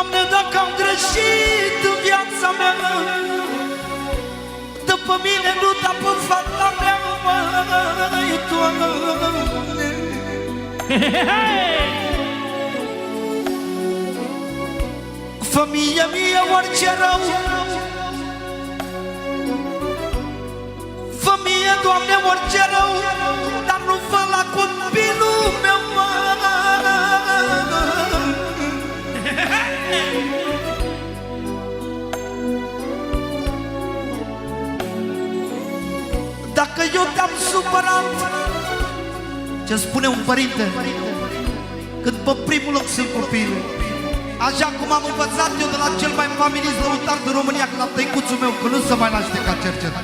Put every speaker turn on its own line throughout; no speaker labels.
Doamne, dacă am greșit în viața mea, dă pe mine, nu da pe fata mea, măi, Doamne. Fă mie orice rău, fă mie, Doamne, orice rău, dar nu fă la copilul meu, măi. Dacă eu te-am supărat, ce spune un părinte când pe primul loc sunt copilul, așa cum am învățat eu de la cel mai familist lăutar din România, că la tăicuțul meu, că nu se mai naște ca cercet.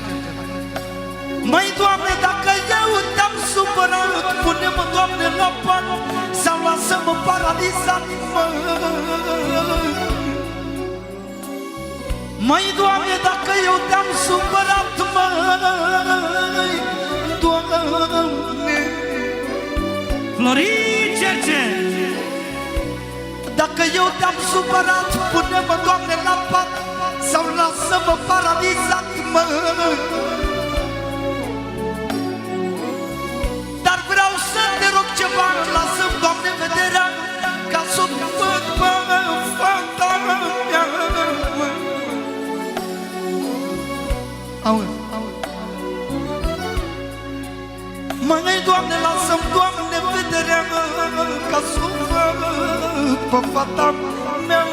Măi, Doamne, dacă eu te-am supărat, pune-mă, Doamne, la pat sau lasă-mă paralizat, măi, Doamne, dacă eu te-am supărat, măi, Doamne.
Florin Cerce!
Dacă eu te-am supărat, pune-mă, Doamne, la pat sau lasă-mă paralizat, măi. Dar vreau să te rog ceva, lasă-mi, Doamne, vederea, ca să-o văd pe fata mea. Auzi, măi, Doamne, lasă-mi, Doamne, vederea, ca să-o văd pe fata mea.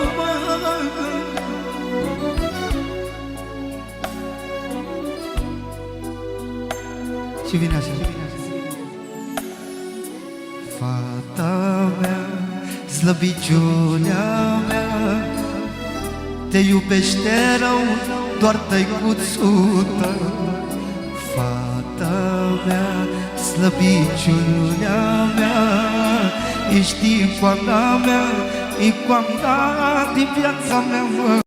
Și vine așa. Fata mea, slăbiciunea mea, te iubește rău doar tăicuțul tău. Fata mea, slăbiciunea mea, ești icoana mea, icoana din viața mea, mă.